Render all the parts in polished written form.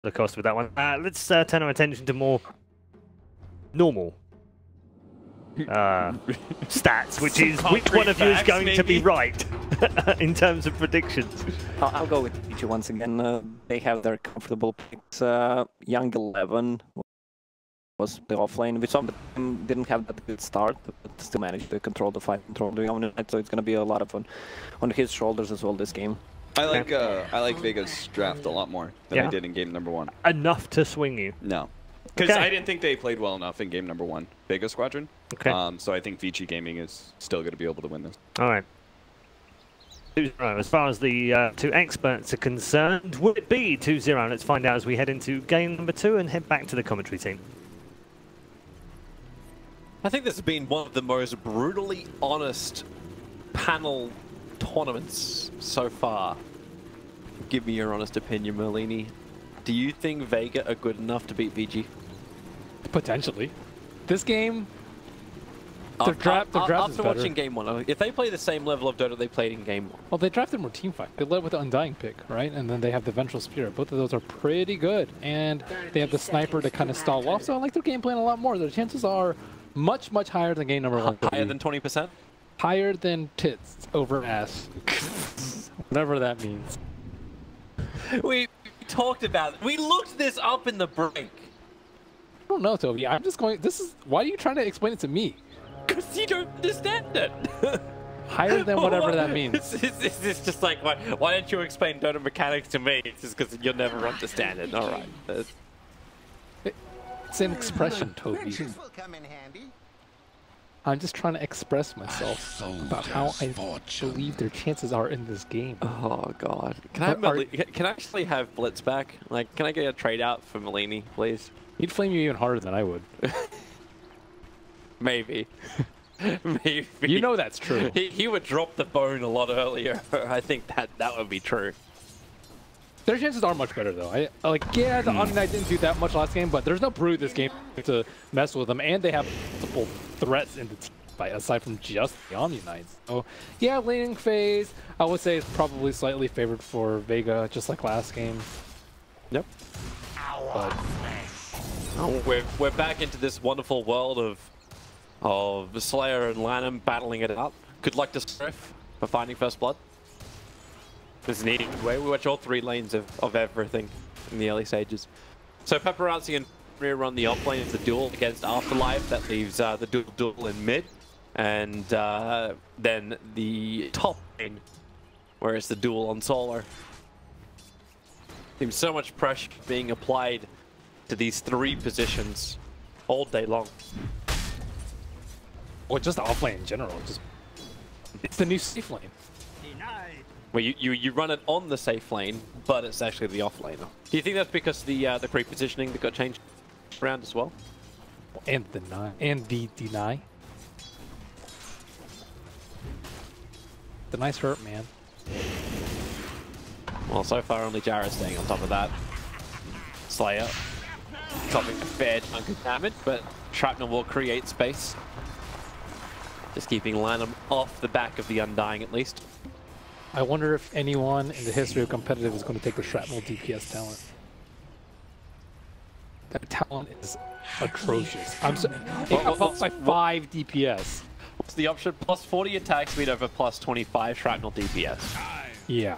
the cost with that one. Let's turn our attention to more normal stats, which is which one of you is going to be right in terms of predictions. I'll go with Peachy once again. They have their comfortable picks. Young 11 was the offlane. We saw them didn't have that good start, but still managed to control the fight, control the Monet, so it's going to be a lot of fun on his shoulders as well this game. I like Vega's draft a lot more than I did in game number 1. Enough to swing you? No. Because I didn't think they played well enough in game number 1, Vega Squadron. Okay. So I think Vici Gaming is still going to be able to win this. All right. As far as the two experts are concerned, will it be 2-0? Let's find out as we head into game number 2 and head back to the commentary team. I think this has been one of the most brutally honest panel tournaments so far. Give me your honest opinion, Merlini. Do you think Vega are good enough to beat VG? Potentially. This game, their draft is better. After watching game 1, if they play the same level of Dota they played in game 1. Well, they drafted more teamfight. They led with the Undying pick, right? And then they have the Vengeful Spirit. Both of those are pretty good. And they have the Sniper to kind of stall off. So I like their game plan a lot more. Their chances are much, much higher than game number 1. Higher than 20%? Higher than tits over ass. Whatever that means. We talked about it. We looked this up in the break. I don't know, Toby. I'm just going... Why are you trying to explain it to me? Because you don't understand it. Higher than whatever that means. It's just like, why don't you explain Dota mechanics to me? It's just because you'll never understand it. All right. It's an expression, Toby. I'm just trying to express myself about how I believe their chances are in this game. Oh God! Can I actually have Blitz back? Like, can I get a trade out for Melini, please? He'd flame you even harder than I would. Maybe. Maybe. You know that's true. He would drop the bone a lot earlier. I think that would be true. Their chances are much better, though. The Omni-Knight didn't do that much last game, but there's no Brood this game to mess with them, and they have multiple threats in the team fight aside from just the Omni-Knights. So, yeah, laning phase, I would say is probably slightly favored for Vega, just like last game. Yep. But we're back into this wonderful world of the Slayer and LaNm battling it out. Good luck to Scriff for finding first blood. This is an easy way. We watch all 3 lanes of everything in the early stages. So Paparazi and Fenrir run the off lane. It's the duel against AfterLife. That leaves the duel in mid. And then the top lane, where it's the duel on solo. Seems so much pressure being applied to these 3 positions all day long. Or just the off lane in general. It's the new safe lane. Where you run it on the safe lane, but it's actually the off lane. Do you think that's because the creep positioning that got changed around as well? And the deny. The nice hurt, man. Well, so far only Jara's staying on top of that. Slayer copying a fair chunk of damage, but Shrapnel will create space. Just keeping LaNm off the back of the Undying at least. I wonder if anyone in the history of competitive is going to take the Shrapnel DPS talent. That talent is atrocious. It got buffed by 5 DPS. What's the option? Plus 40 attack speed over plus 25 Shrapnel DPS. Yeah.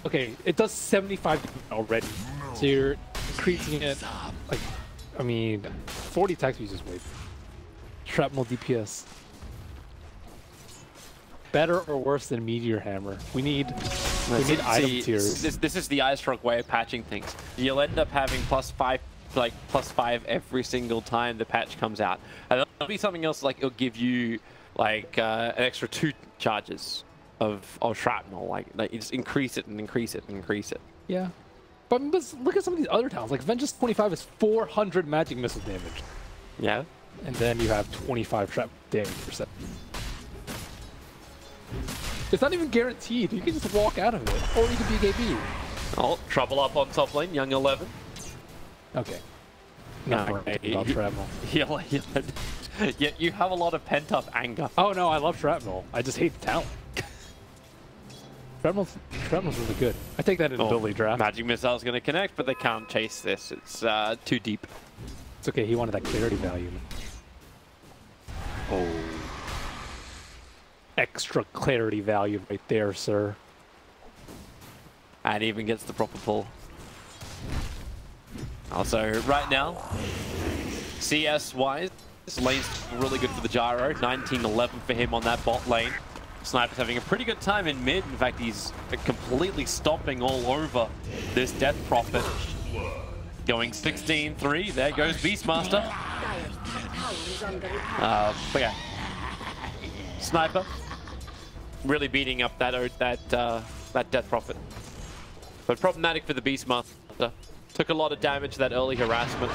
Okay, it does 75 already. So you're increasing it, like, I mean, 40 attack speed is just way. Shrapnel DPS. Better or worse than Meteor Hammer? We need item tiers. This is the iStrunk way of patching things. You'll end up having +5, like +5 every single time the patch comes out. And there'll be something else like it'll give you like an extra 2 charges of shrapnel. Like you just increase it and increase it and increase it. Yeah. But look at some of these other talents. Like Vengeance 25 is 400 magic missile damage. Yeah. And then you have 25 trap damage per second. It's not even guaranteed. You can just walk out of it, or you can BKB. Oh, trouble up on top lane, young 11. Okay. Not about shrapnel. Yeah, you have a lot of pent-up anger. Oh no, I love shrapnel. I just hate the talent. Shrapnel's really good. I take that in ability draft. Magic Missile's going to connect, but they can't chase this. It's too deep. It's okay, he wanted that clarity value. Oh. Extra clarity value right there, sir. And even gets the proper pull. Also, right now, CS-wise, this lane's really good for the Gyro. 19-11 for him on that bot lane. Sniper's having a pretty good time in mid. In fact, he's completely stomping all over this Death Prophet. Going 16-3. There goes Beastmaster. But yeah, Sniper really beating up that Death Prophet. But problematic for the Beastmaster. Took a lot of damage to that early harassment.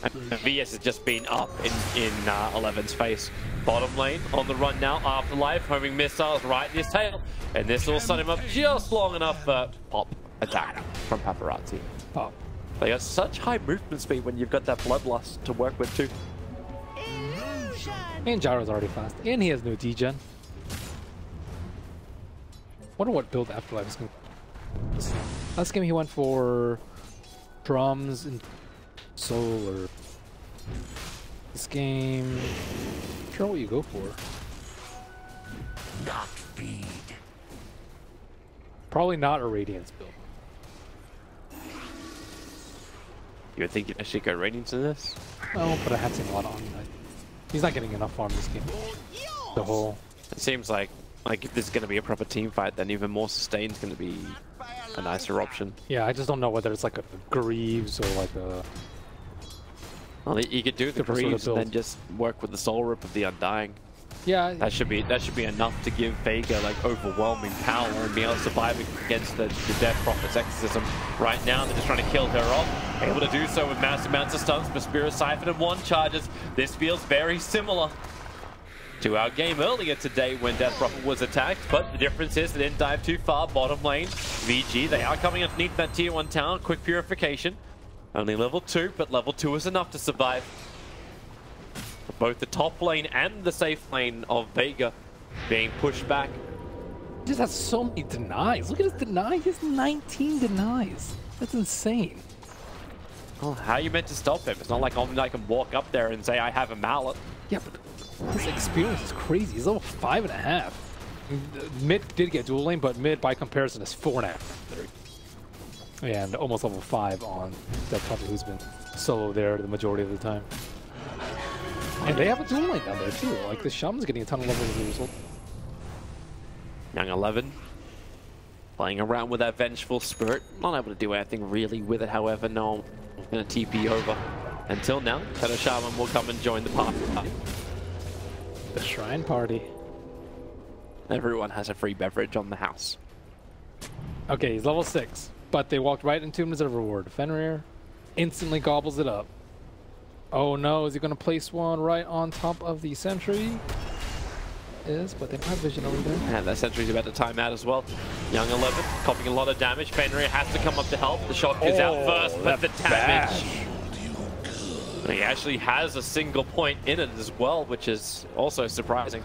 And VS has just been up in 11's face. Bottom lane on the run now. AfterLife homing missiles right in his tail. And this will set him up just long enough for pop attack from Paparazi. Pop. They got such high movement speed when you've got that bloodlust to work with too. And Gyro's already fast. And he has no degen. Wonder what build AfterLife is going to. Last game he went for drums and soul, or this game. Not sure what you go for. Not feed. Probably not a Radiance build. You would think you'd actually go Radiance in this? Oh, but I have seen a lot of Omni. He's not getting enough farm this game. The whole. It seems like if this is going to be a proper team fight, then even more sustain is going to be a nicer option. Yeah, I just don't know whether it's like a Greaves or like a. Well, you could do the Greaves and then just work with the Soul Rip of the Undying. Yeah, that should be enough to give Vega like overwhelming power and be able to survive against the Death Prophet's exorcism. Right now, they're just trying to kill her off. Able to do so with massive amounts of stuns, but Spirit Siphon and 1 charges. This feels very similar to our game earlier today when Death Prophet was attacked, but the difference is they didn't dive too far. Bottom lane, VG, they are coming underneath that tier 1 tower. Quick purification. Only level 2, but level 2 is enough to survive. Both the top lane and the safe lane of Vega being pushed back. He just has so many denies. Look at his deny. He has 19 denies. That's insane. Oh, how are you meant to stop him? It's not like I can walk up there and say I have a mallet. Yeah, but his experience is crazy. He's level 5.5. Mid did get dual lane, but mid by comparison is 4.5. And almost level 5 on that Puppey, who's been solo there the majority of the time. And they have a dual lane down there too. Like the Shaman's getting a ton of levels as a result. Young 11 playing around with that Vengeful Spirit. Not able to do anything really with it, however. No, I'm going to TP over. Until now, Shadow Shaman will come and join the party. The Shrine Party. Everyone has a free beverage on the house. Okay, he's level 6. But they walked right into him as a reward. Fenrir instantly gobbles it up. Oh no, is he going to place one right on top of the sentry? Is, but they don't have vision over there. And that sentry's about to time out as well. Young 11 copying a lot of damage. Fenrir has to come up to help. The shock is out first, but the damage. He actually has a single point in it as well, which is also surprising.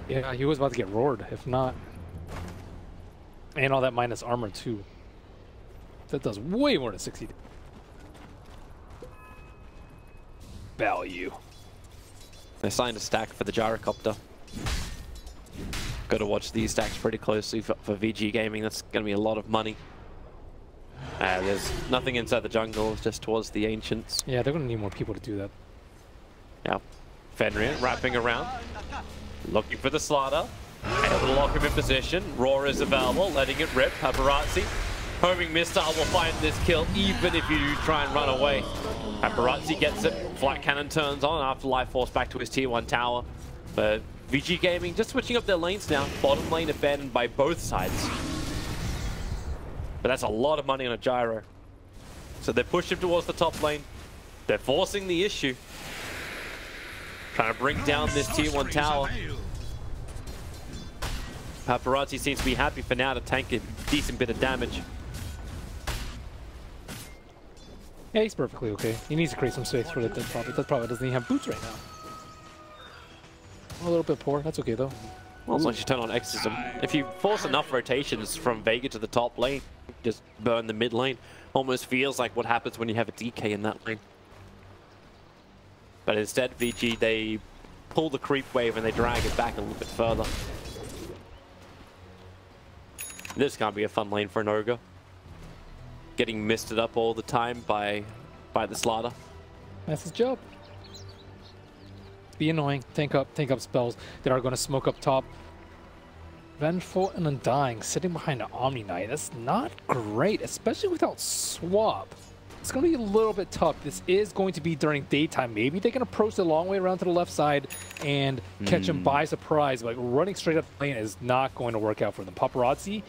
Yeah, he was about to get roared, if not. And all that minus armor too. That does way more than 60. Value. They signed a stack for the Gyrocopter. Got to watch these stacks pretty closely for VG Gaming. That's going to be a lot of money. There's nothing inside the jungle, just towards the Ancients. Yeah, they're going to need more people to do that. Yeah. Fenrir wrapping around, looking for the slaughter. Able to lock him in position. Roar is available, letting it rip. Paparazzi. Homing missile will find this kill even if you try and run away. Paparazzi gets it. Flight cannon turns on. AfterLife forced back to his tier 1 tower. But VG Gaming just switching up their lanes now. Bottom lane abandoned by both sides. But that's a lot of money on a gyro. So they push him towards the top lane. They're forcing the issue. Trying to bring down this tier 1 tower. Paparazzi seems to be happy for now to tank a decent bit of damage. Yeah, he's perfectly okay. He needs to create some space for the Death Prophet. Death Prophet doesn't even have boots right now. A little bit poor. That's okay though. Well, once you turn on Exorcism, if you force enough rotations from Vega to the top lane, just burn the mid lane. Almost feels like what happens when you have a DK in that lane. But instead, VG, they pull the creep wave and they drag it back a little bit further. This can't be a fun lane for an Ogre. Getting misted up all the time by the Slaughter. That's his job. Be annoying. Tank up spells. They are going to smoke up top. Vengeful and Undying sitting behind an Omni Knight. That's not great, especially without swap. It's going to be a little bit tough. This is going to be during daytime. Maybe they can approach the long way around to the left side and catch him by surprise. But running straight up the lane is not going to work out for them. Paparazzi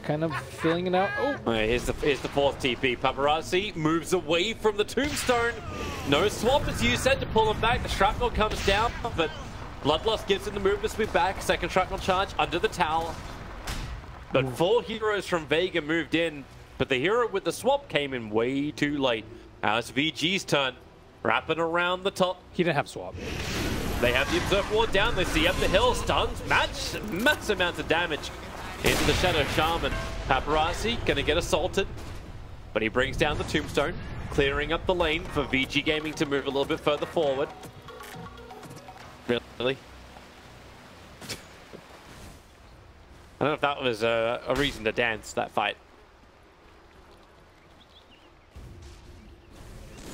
kind of filling it out. Oh, here's the fourth TP. Paparazzi moves away from the tombstone. No swap as you said to pull him back. The shrapnel comes down, but Bloodlust gives him the movement speed back. Second shrapnel charge under the tower. But 4 heroes from Vega moved in, but the hero with the swap came in way too late. Now it's VG's turn. Wrapping around the top. He didn't have swap. They have the Observe Ward down. They see up the hill. Stuns. Mass amounts of damage into the Shadow Shaman. Paparazzi going to get assaulted, but he brings down the tombstone, clearing up the lane for VG Gaming to move a little bit further forward. Really? I don't know if that was a reason to dance, that fight.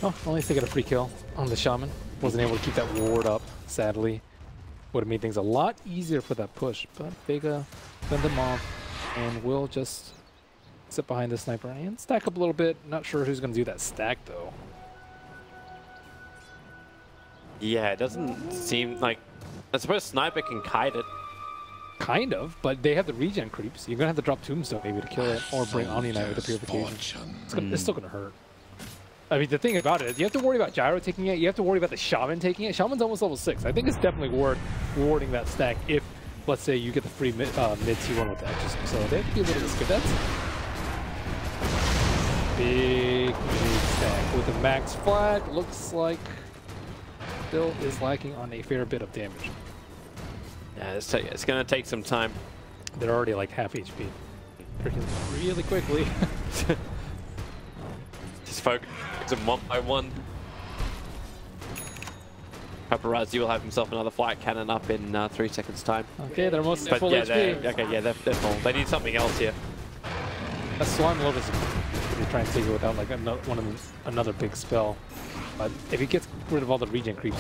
Oh, at least they got a free kill on the Shaman. Wasn't able to keep that ward up, sadly. Would have made things a lot easier for that push, but Vega fend them off and will just sit behind the sniper and stack up a little bit. Not sure who's going to do that stack, though. Yeah, it doesn't seem like... I suppose Sniper can kite it. Kind of, but they have the regen creeps. You're going to have to drop Tombstone maybe to kill it, or bring Omni Knight with the Purification. It's still going to hurt. I mean, the thing about it is you have to worry about Gyro taking it. You have to worry about the Shaman taking it. Shaman's almost level 6. I think it's definitely worth rewarding that stack if, let's say, you get the free mid T1 with the Exorcism. So they have to be a little bit scared. That's big stack with a max flag. Looks like still is lacking on a fair bit of damage. Yeah, it's going to take some time. They're already like half HP. Really quickly. Just focus them one by one. Paparazzi will have himself another flight cannon up in 3 seconds time. Okay, they're mostly full yeah, HP. They're full. They need something else here. That's Slime Lotus. They try and take it without like another big spell. But if he gets rid of all the regen creeps,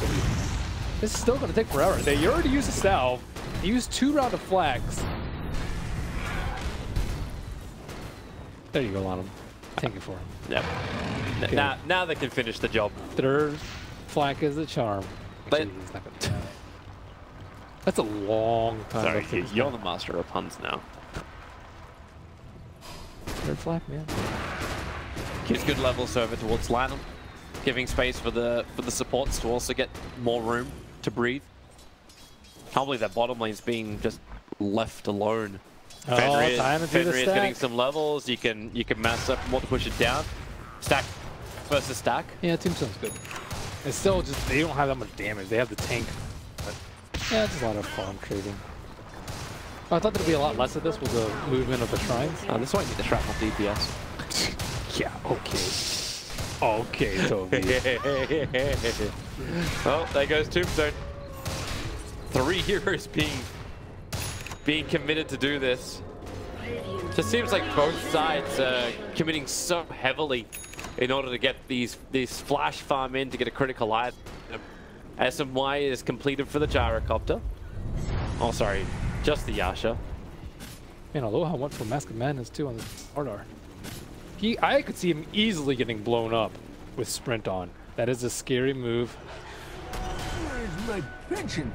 this is still going to take forever. They already used a salve. He used 2 rounds of flags. There you go, LaNm. Thank you for him. Yep. Okay. Now they can finish the job. Third flag is a charm. Actually, he's not gonna... That's a long time. Sorry, you're the master of puns now. Third flag, man. Gives good level server towards LaNm, giving space for the supports to also get more room to breathe. Can't believe that bottom lane's being just left alone. Fenrir getting some levels. You can mass up more to push it down. Stack versus stack. Yeah, Tombstone's good. It's still just they don't have that much damage. They have the tank. But yeah, it's just a lot of farm trading. I thought there'd be a lot less of this with the movement of the shrines. This might need the shrapnel DPS. Yeah, okay. Okay, Toby. Well, there goes Tombstone. 3 heroes being committed to do this. Just seems like both sides are committing so heavily in order to get these flash farm in to get a critical item. SMY is completed for the gyrocopter. Oh, sorry, just the Yasha. Man, Aloha went for Mask of Madness too on the Ardar. I could see him easily getting blown up with Sprint on. That is a scary move. Where's my pension?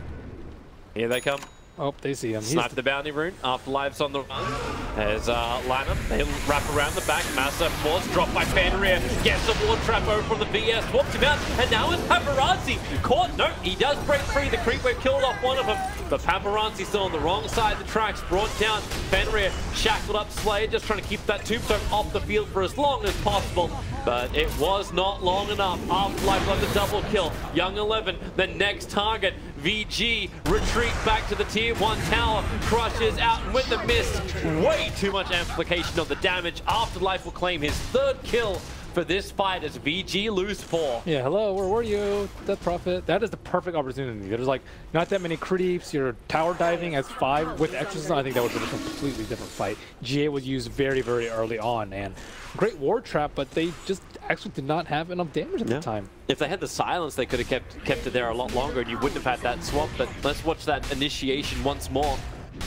Here they come. Oh, they see him. Snipe the bounty rune. AfterLife's on the run. There's LaNm. They wrap around the back. Massive force dropped by Fenrir. Gets a ward trap over from the VS. Swapped him out. And now it's Paparazzi. Caught. No, he does break free. The creep wave killed off one of them. But Paparazzi still on the wrong side of the tracks. Brought down. Fenrir shackled up Slayer. Just trying to keep that tombstone off the field for as long as possible. But it was not long enough. AfterLife on the double kill. Young 11, the next target. VG retreat back to the tier 1 tower, crushes out and with the mist, way too much amplification of the damage. AfterLife will claim his 3rd kill for this fight as VG lose 4. Yeah, hello, where were you, Death Prophet? That is the perfect opportunity. There's like not that many creeps. You're tower diving as 5 with exorcism. I think that would have been a completely different fight. GA was used very, very early on, and great ward trap, but they just actually did not have enough damage at the time. If they had the silence, they could have kept it there a lot longer, and you wouldn't have had that swap. But let's watch that initiation once more.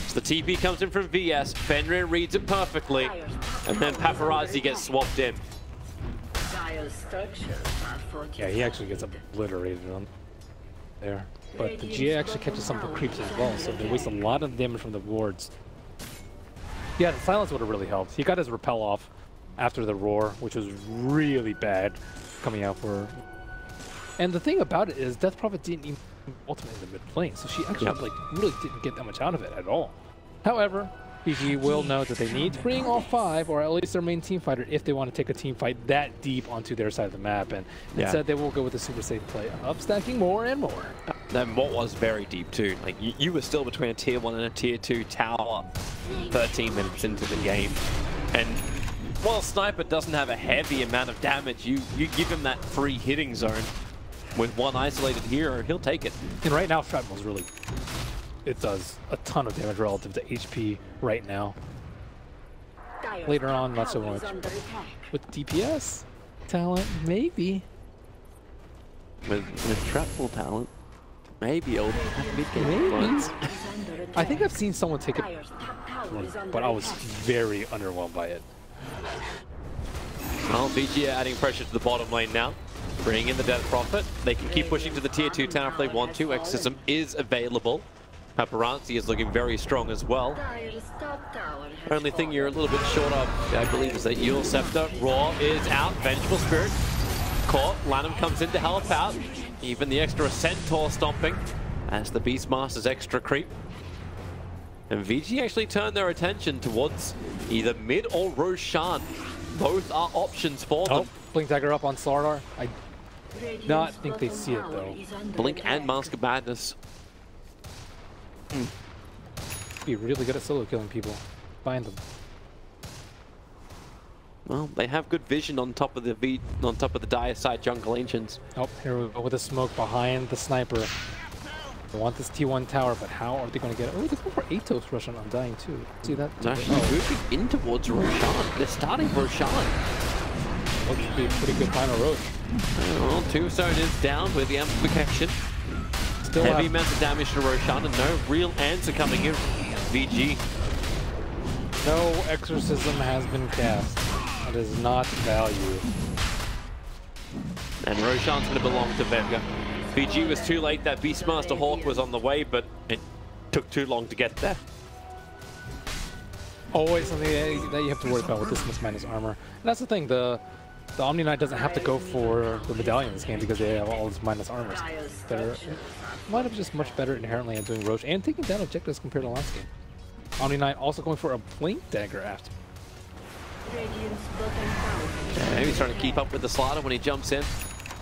So the TP comes in from VS. Fenrir reads it perfectly, and then Paparazi gets swapped in. Yeah, he actually gets obliterated on there. But the GA actually catches some of the creeps as well, so they waste a lot of damage from the wards. Yeah, the silence would have really helped. He got his repel off after the roar, which was really bad coming out for... And the thing about it is Death Prophet didn't even ultimate in the mid lane, so she actually like really didn't get that much out of it at all. However, PG will know that they need to bring all 5, or at least their main team fighter, if they want to take a team fight that deep onto their side of the map. And instead, they will go with the super safe play of stacking more and more. Then what was very deep too. Like you were still between a tier 1 and a tier 2 tower 13 minutes into the game. And while Sniper doesn't have a heavy amount of damage, you give him that free hitting zone with one isolated hero, he'll take it. And right now, Shrapnel's really... It does a ton of damage relative to HP right now. Later on, not so much. With DPS talent, maybe. With Shrapnel talent, maybe it'll have mid-game points. I think I've seen someone take it, but I was very underwhelmed by it. Well, VG are adding pressure to the bottom lane now. Bringing in the Death Prophet. They can keep pushing to the tier 2 tower if they want to. Exorcism is available. Paparazi is looking very strong as well. Only thing you're a little bit short of, I believe, is that Yule Scepter. Raw is out. Vengeful Spirit caught. LaNm comes in to help out. Even the extra Centaur stomping as the Beastmaster's extra creep. And VG actually turned their attention towards either mid or Roshan. Both are options for them. Blink Dagger up on Slardar. I not think they see it though. Blink and Mask of Madness. Be really good at solo killing people. Find them. Well, they have good vision on top of the dire side jungle ancients. Oh, here we go with the smoke behind the sniper. They want this T1 tower, but how are they going to get it? Oh, they're going for Atos Roshan Undying too. See that? They're actually moving in towards Roshan. They're starting Roshan. Looks to be a pretty good final Rosh. Well, Tombstone is down with the amplification. Still heavy amounts of damage to Roshan and no real answer coming in. VG. No exorcism has been cast. That is not value. And Roshan's going to belong to Vega. VG was too late. That Beastmaster Hawk was on the way, but it took too long to get there. Always something that you have to worry about with this minus armor. And that's the thing, the Omni Knight doesn't have to go for the medallion in this game because they have all these minus armors. They're might have just much better inherently at doing Roche and taking down objectives compared to last game. Omni Knight also going for a Blink Dagger after. Yeah, he's trying to keep up with the Slaughter when he jumps in.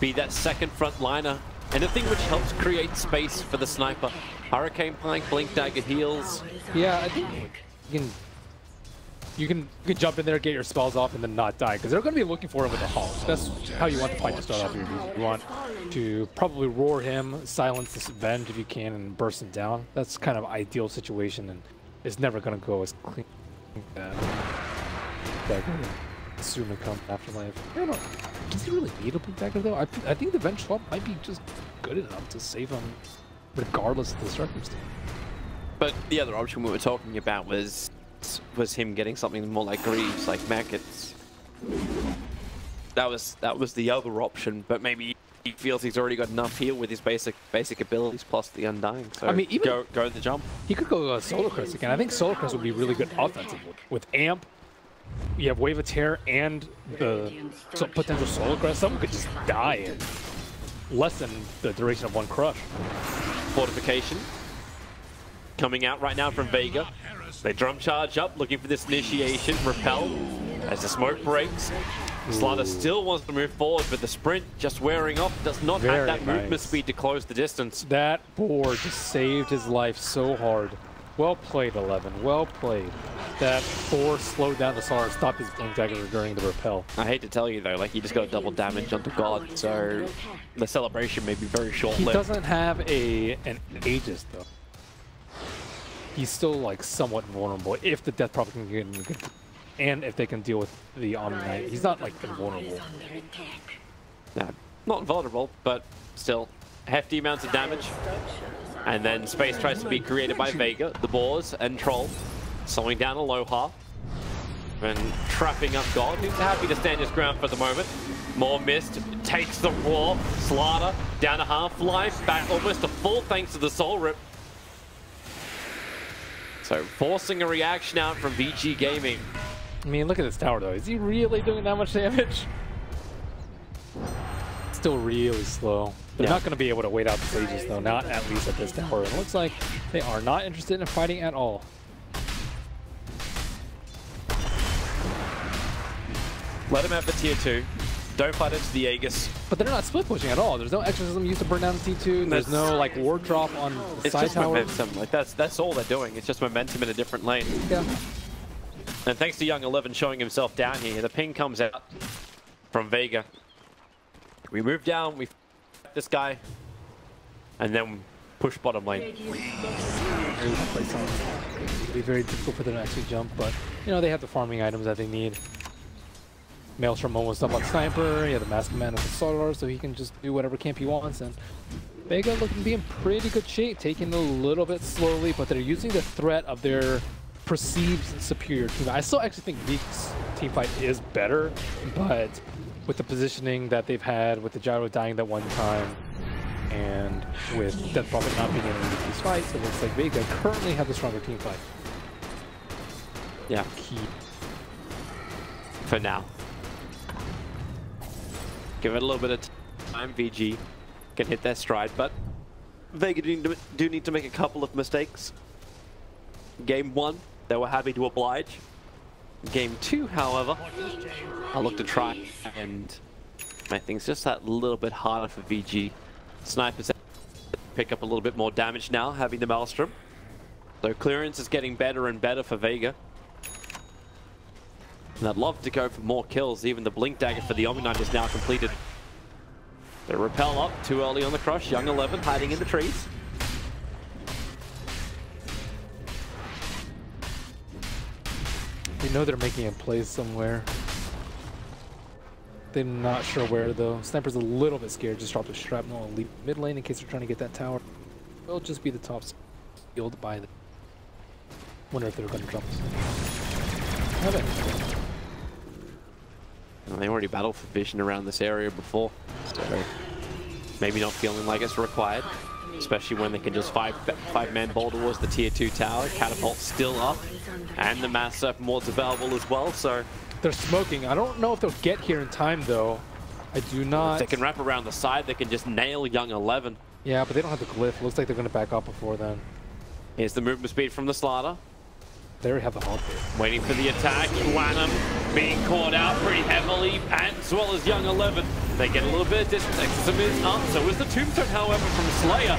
Be that second front liner. Anything which helps create space for the sniper. Hurricane Plank, Blink Dagger heals. Yeah, I think you can jump in there, get your spells off, and then not die, because they're going to be looking for him with the Hulk. That's how you want the fight to start off your music. You want to probably roar him, silence this Venge if you can, and burst him down. That's kind of ideal situation, and it's never going to go as clean as that. Soon to come AfterLife. I don't know. Does he really need a Blink Dagger though? I think the Venge swap might be just good enough to save him, regardless of the circumstance. But the other option we were talking about was him getting something more like Greaves, like Mech. That was the other option, but maybe he feels he's already got enough heal with his basic abilities plus the Undying. So I mean, even go the jump. He could go Solar Crest again. I think Solar Crest would be really good offensively with Amp. You have Wave of Terror and the potential Solar Crest. Someone could just die in less than the duration of one crush. Fortification coming out right now from Vega. They drum charge up, looking for this initiation. Repel as the smoke breaks. Slaughter still wants to move forward, but the sprint just wearing off, does not have that movement speed to close the distance. That board just saved his life so hard. Well played, 11. Well played. That 4 slowed down the SAR and stopped his blink dagger during the repel. I hate to tell you though, like, he just got double damage onto God, so the celebration may be very short-lived. He doesn't have an Aegis though. He's still like somewhat vulnerable if the Death Prophet can get him good, and if they can deal with the Omni Knight. He's not like invulnerable. No, not vulnerable, but still hefty amounts of damage. And then space tries to be created by Vega, the Boars, and Troll, slowing down Aloha, and trapping up God, who's happy to stand his ground for the moment. More mist, takes the Roar, Slaughter, down to half-life, back almost to full thanks to the Soul Rip. So forcing a reaction out from VG Gaming. I mean, look at this tower though. Is he really doing that much damage? Still really slow. They're not going to be able to wait out the stages though, not at least at this tower. It looks like they are not interested in fighting at all. Let him have the tier 2. Don't fight into the Aegis. But they're not split pushing at all. There's no exorcism used to burn down the T2. There's no like ward drop on the side tower. It's just momentum. Like that's all they're doing. It's just momentum in a different lane. Yeah. And thanks to Young 11 showing himself down here, the ping comes out from Vega. We move down, we fight this guy, and then push bottom lane. It'll be very difficult for them to actually jump, but you know they have the farming items that they need. Maelstrom almost up on Sniper, he had the Mask Command of the Solar, so he can just do whatever camp he wants. And Vega looking to be in pretty good shape, taking a little bit slowly, but they're using the threat of their perceived superior team. I still actually think Veek's team fight is better, but with the positioning that they've had, with the Gyro dying that one time, and with Death Prophet not being able to get these fights, it looks like Vega currently have the stronger team fight. Yeah. Key. For now. Give it a little bit of time, VG can hit their stride, but Vega do need to make a couple of mistakes. Game 1, they were happy to oblige. Game 2, however, I'll look to try and make things just that little bit harder for VG. Snipers pick up a little bit more damage now, having the Maelstrom. So clearance is getting better and better for Vega. And I'd love to go for more kills. Even the Blink Dagger for the Omni Knight is now completed. The Repel up, too early on the crush. Young 11 hiding in the trees. They know they're making a play somewhere. They're not sure where though. Sniper's a little bit scared. Just dropped a shrapnel and leave mid lane in case they're trying to get that tower. It'll just be the top sealed by the... Wonder if they're going to drop this. Well, they already battled for vision around this area before, so maybe not feeling like it's required, especially when they can just five-man ball towards the tier 2 tower. Catapult still up, and the mass serpent ward's available as well, so... They're smoking. I don't know if they'll get here in time, though. I do not... If they can wrap around the side, they can just nail Young 11. Yeah, but they don't have the glyph. Looks like they're going to back up before then. Here's the movement speed from the Slaughter. They already have the hog there. Waiting for the attack. LaNm being caught out pretty heavily, as well as Young 11. They get a little bit of distance. Exorcism is up, so is the Tombstone, however, from Slayer.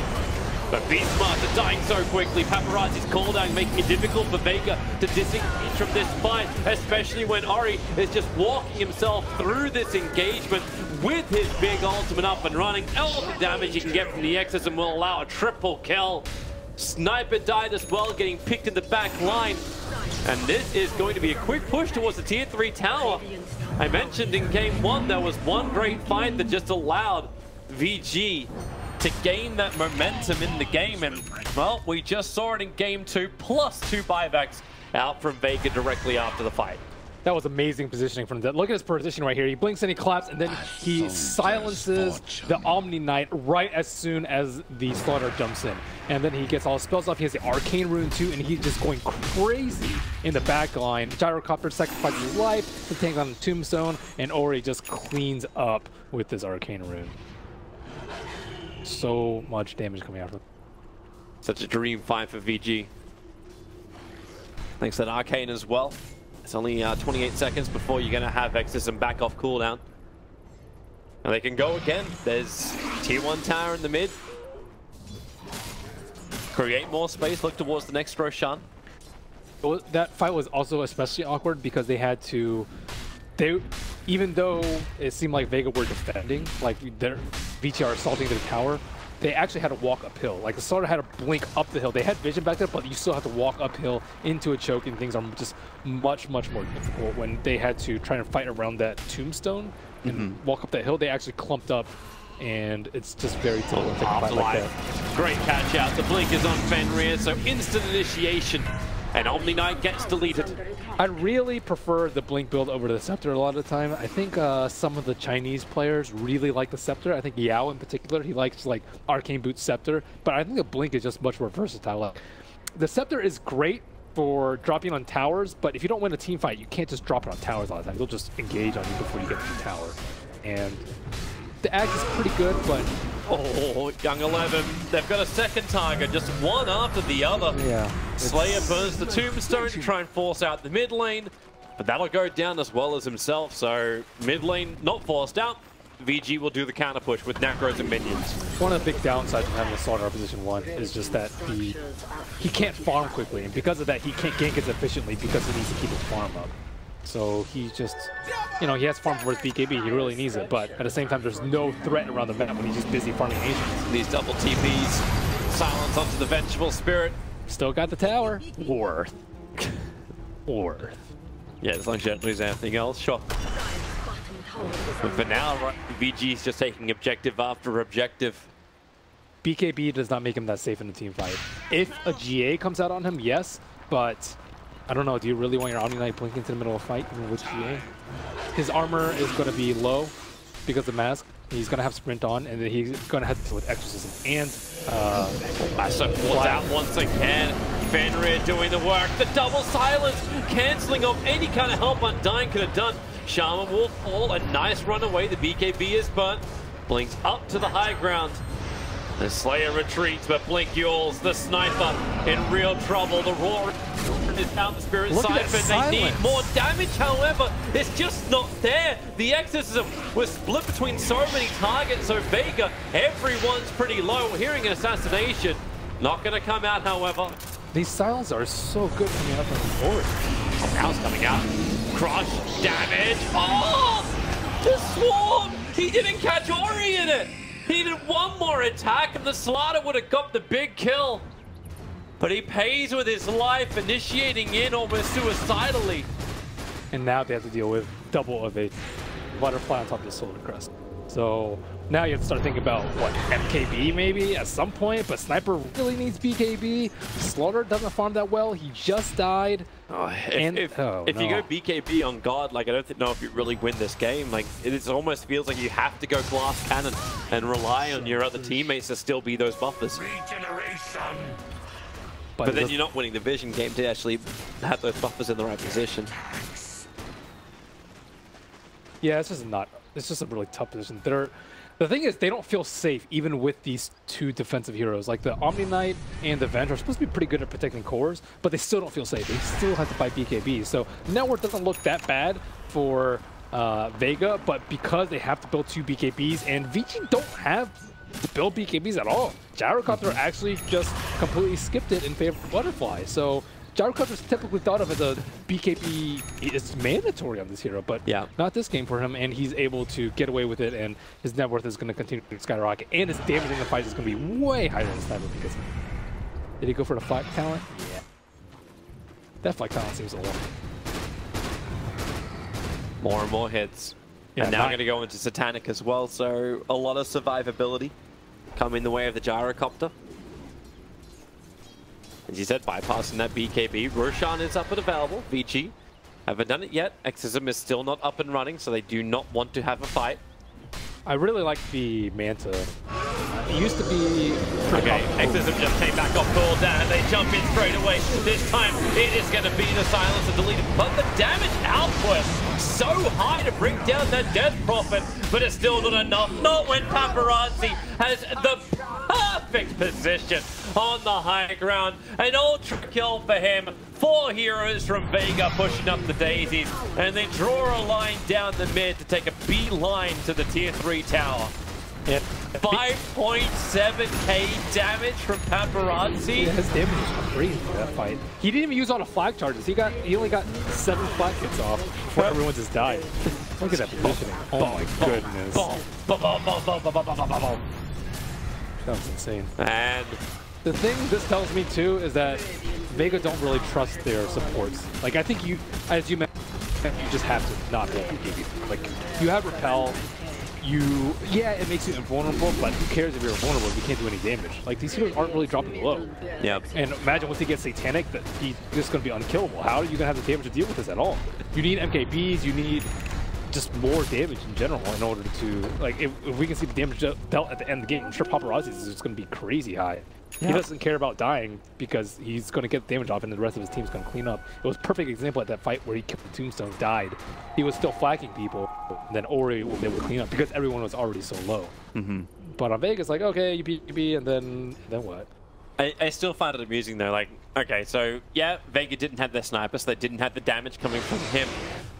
But Beast Master dying so quickly. Paparazi's cooldown making it difficult for Vega to disengage from this fight, especially when Ori is just walking himself through this engagement with his big ultimate up and running. All the damage he can get from the Exorcism will allow a triple kill. Sniper died as well, getting picked in the back line. And this is going to be a quick push towards the tier 3 tower. I mentioned in game 1 there was one great fight that just allowed VG to gain that momentum in the game. And, well, we just saw it in game 2, plus 2 buybacks out from Vega directly after the fight. That was amazing positioning from that. Look at his position right here. He blinks and he claps, and then he silences the Omni Knight right as soon as the Slaughter jumps in. And then he gets all his spells off. He has the Arcane Rune too, and he's just going crazy in the back line. Gyrocopter sacrifices his life to take on the Tombstone, and Ori just cleans up with this Arcane Rune. So much damage coming out of him. Such a dream fight for VG. Thanks to that Arcane as well. It's only 28 seconds before you're going to have Exorcism back off cooldown. And they can go again. There's tier 1 tower in the mid. Create more space, look towards the next Roshan. That fight was also especially awkward because they had to... even though it seemed like Vega were defending, like their VTR assaulting their tower, they actually had to walk uphill. Like the starter had to blink up the hill. They had vision back there, but you still have to walk uphill into a choke, and things are just much, much more difficult when they had to try and fight around that tombstone and walk up that hill. They actually clumped up, and it's just very difficult to take a fight like that. Great catch out. The blink is on Fenrir, so instant initiation. And Omni Knight gets deleted. I really prefer the Blink build over the Scepter a lot of the time. I think some of the Chinese players really like the Scepter. I think Yao in particular, he likes like Arcane Boot Scepter. But I think the Blink is just much more versatile. Like, the Scepter is great for dropping on towers, but if you don't win a team fight, you can't just drop it on towers all the time. They'll just engage on you before you get to the tower. And the Axe is pretty good, but... Oh, Young 11, they've got a second target, just one after the other. Yeah. Slayer burns the tombstone to try and force out the mid lane, but that'll go down as well as himself, so mid lane not forced out. VG will do the counter push with Necros and minions. One of the big downsides of having a Slaughter in position 1 is just that he can't farm quickly, and because of that he can't gank as efficiently because he needs to keep his farm up. So he just, you know, he has to farm for his BKB, he really needs it, but at the same time there's no threat around the map when he's just busy farming Asians. These double TPs, silence onto the Vengeful Spirit. Still got the tower. Worth. Yeah, as long as you don't lose anything else, sure. But for now, VG's just taking objective after objective. BKB does not make him that safe in the team fight. If a GA comes out on him, yes, but I don't know, do you really want your Omni Knight blinking into the middle of a fight even with GA? His armor is going to be low because of Mask. He's going to have Sprint on, and then he's going to have to deal with Exorcism. And so pulls out once again. Fenrir doing the work. The double silence, cancelling off any kind of help Undying could have done. Shaman will fall. A nice run away. The BKB is burnt. Blinks up to the high ground. The Slayer retreats, but Blink Yules, the sniper, in real trouble. The Roar is down the Spirit Siphon. They need more damage, however, it's just not there. The Exorcism was split between so many targets, so Vega, everyone's pretty low. We're hearing an assassination. Not going to come out, however. These silences are so good coming out from the board. Now's coming out. Crush, damage. Oh! The Swarm! He didn't catch Ori in it! He needed one more attack and the Slaughter would have got the big kill. But he pays with his life, initiating in almost suicidally. And now they have to deal with double of a butterfly on top of the Solar Crest. So now you have to start thinking about, what, MKB maybe at some point, but Sniper really needs BKB. Slaughter doesn't farm that well, he just died. If you go BKB on God, like I don't know if you really win this game. Like it almost feels like you have to go Glass Cannon and rely on your other teammates to still be those buffers. But then you're not winning the Vision game to actually have those buffers in the right position. Yeah, it's just a really tough position. The thing is, they don't feel safe even with these two defensive heroes. Like the Omni Knight and the Venge are supposed to be pretty good at protecting cores, but they still don't feel safe. They still have to fight BKB. So network doesn't look that bad for Vega, but because they have to build two BKBs, and VG don't have to build BKBs at all. Gyrocopter actually just completely skipped it in favor of Butterfly. So Gyrocopter is typically thought of as a BKB. It's mandatory on this hero, but not this game for him, and he's able to get away with it, and his net worth is going to continue to skyrocket, and his damage in the fight is going to be way higher than Sniper because... Did he go for the fight talent? Yeah. That fight talent seems a lot. More and more hits. Yeah, and now going to go into Satanic as well, so a lot of survivability come in the way of the Gyrocopter. As you said, bypassing that BKB. Roshan is up and available. VG haven't done it yet. Exorcism is still not up and running, so they do not want to have a fight. I really like the Manta. It used to be... Okay, Exorcism just came back off cooldown and they jump in straight away. This time it is going to be the silence and deleted. But the damage output so high to bring down that Death Prophet, but it's still not enough. Not when Paparazi has the perfect position on the high ground. An ultra kill for him. 4 heroes from Vega pushing up the daisies, and they draw a line down the mid to take a beeline to the tier 3 tower. Yeah. 5.7k damage from Paparazi. Yeah, his damage was crazy in that fight. He didn't even use all the flag charges. He only got 7 flag hits off before everyone just died. Look at that positioning. Oh my goodness. That was insane. And the thing this tells me too is that Vega don't really trust their supports. Like I think you, as you mentioned, you just have to not be PPV. Like you have Repel. Yeah, it makes you invulnerable, but who cares if you're invulnerable if you can't do any damage? Like, these heroes aren't really dropping low. Yep. And imagine once he gets Satanic, that he's just going to be unkillable. How are you going to have the damage to deal with this at all? You need MKBs, you need just more damage in general in order to, like, if we can see the damage dealt at the end of the game, I'm sure Paparazi is just going to be crazy high. Yeah. He doesn't care about dying because he's going to get the damage off and the rest of his team's going to clean up. It was a perfect example at that fight where he killed the Tombstones, died. He was still flagging people, and then Ori was able to clean up because everyone was already so low. But on Vegas, like, okay, you beat, and then what? I still find it amusing though, like, okay, so yeah, Vega didn't have their sniper, so they didn't have the damage coming from him.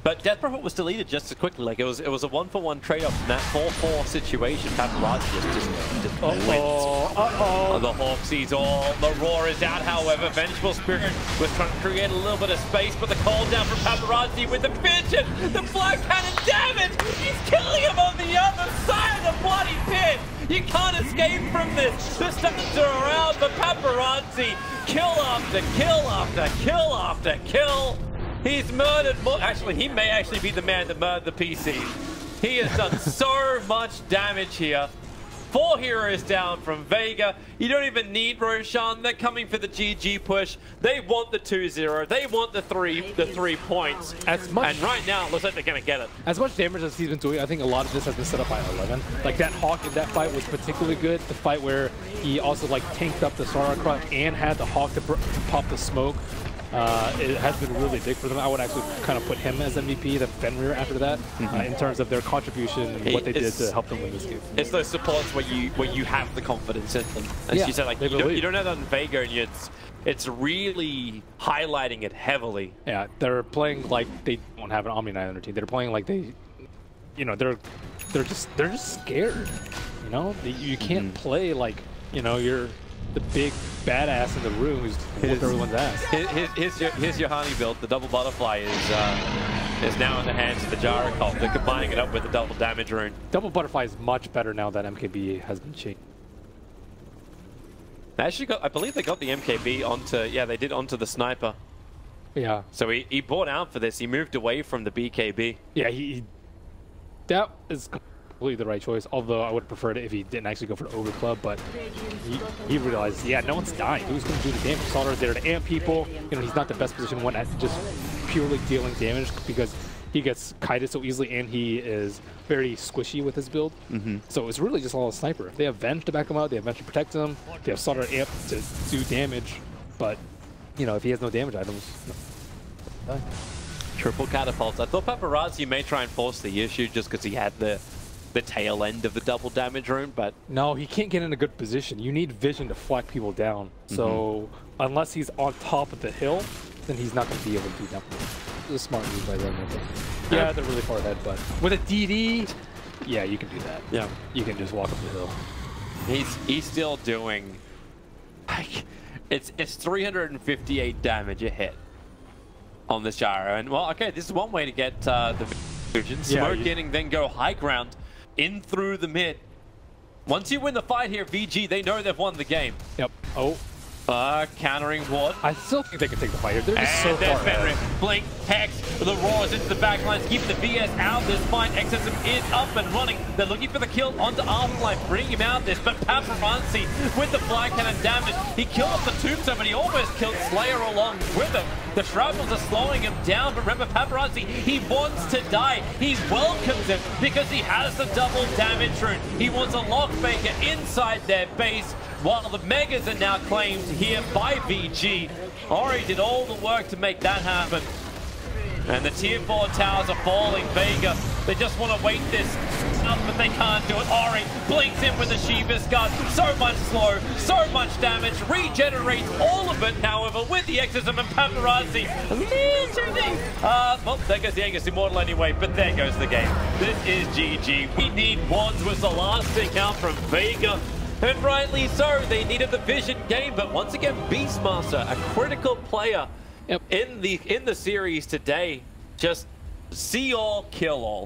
But Death Prophet was deleted just as quickly. Like it was a 1-for-1 trade-off in that 4-4 situation. Paparazi just wins. The Hawk sees all. The Roar is out, however. Vengeful Spirit was trying to create a little bit of space, but the call down from Paparazi with the vision, the flag cannon damage. He's killing him on the other side of the bloody pit. You can't escape from this. The stats are around, but Paparazi, kill after kill after kill after kill. He's murdered more. Actually, he may actually be the man that murdered the PC. He has done so much damage here. 4 heroes down from Vega. You don't even need Roshan. They're coming for the GG push. They want the 2-0. They want the 3 points. And right now, it looks like they're going to get it. As much damage as he's been doing, I think a lot of this has been set up by 11. Like that Hawk in that fight was particularly good. The fight where he also like tanked up the Sora crutch and had the Hawk to pop the smoke. It has been really big for them. I would actually kind of put him as MVP, then Fenrir after that, in terms of their contribution and what they did to help them win this game. It's those supports where you have the confidence in them. As you said, like you don't have that in Vega, and it's really highlighting it heavily. Yeah, they're playing like they don't have an Omni Knight on their team. They're playing like they, you know, they're just scared. You know, you can't play like, you know, you're the big badass in the room who's whooped everyone's ass. Here's your honey build. The double butterfly is now in the hands of the Gyrocopter. They're combining it up with the double damage rune. Double butterfly is much better now that MKB has been changed. They actually got, I believe they got the MKB onto, yeah, they did onto the sniper. Yeah. So he bought out for this. He moved away from the BKB. Yeah, that is completely the right choice, although I would have preferred it if he didn't actually go for the overclub, but he realized, yeah, no one's dying. Who's going to do the damage? Sauter's there to amp people. You know, he's not the best position one at just purely dealing damage because he gets kited so easily and he is very squishy with his build. So it's really just all a sniper. If they have Venge to back him out, they have Venge to protect him, they have Sauter amp to do damage, but, you know, if he has no damage items, no. Triple catapults. I thought Paparazi may try and force the issue just because he had the tail end of the double damage rune, but no, he can't get in a good position. You need vision to flag people down. So unless he's on top of the hill, then he's not going to be able to do that. It's a smart move by them. Yeah, they're really far ahead, but with a DD, yeah, you can do that. Yeah, you can just walk up the hill. He's still doing, like, it's 358 damage a hit on this gyro, and well, okay, this is one way to get the vision. Smoke getting, then go high ground in through the mid. Once you win the fight here, VG, they know they've won the game. Yep. Oh. Countering what? I still think they can take the fight here. They're just so there's far Fenrir. Blink, Hex, the Roars into the back lines, keeping the VS out of this fight. XSM is up and running. They're looking for the kill onto AfterLife, bringing him out of this, but Paparazi with the fly cannon damage. He killed off the Tombstone, but he almost killed Slayer along with him. The Shrapnels are slowing him down, but remember Paparazi, he wants to die. He welcomes it because he has the double damage rune. He wants a lock faker inside their base, while the Megas are now claimed here by VG. Ori did all the work to make that happen. And the tier 4 towers are falling. Vega, they just want to wait this up, but they can't do it. Ori blinks in with the Sheevis Guard. So much slow, so much damage. Regenerates all of it, however, with the Exorcism and Paparazi. Well, there goes the Angus Immortal anyway, but there goes the game. This is GG. We need wands was the last thing out from Vega. And rightly so, they needed the vision game, but once again, Beastmaster, a critical player in the series today, just see all, kill all.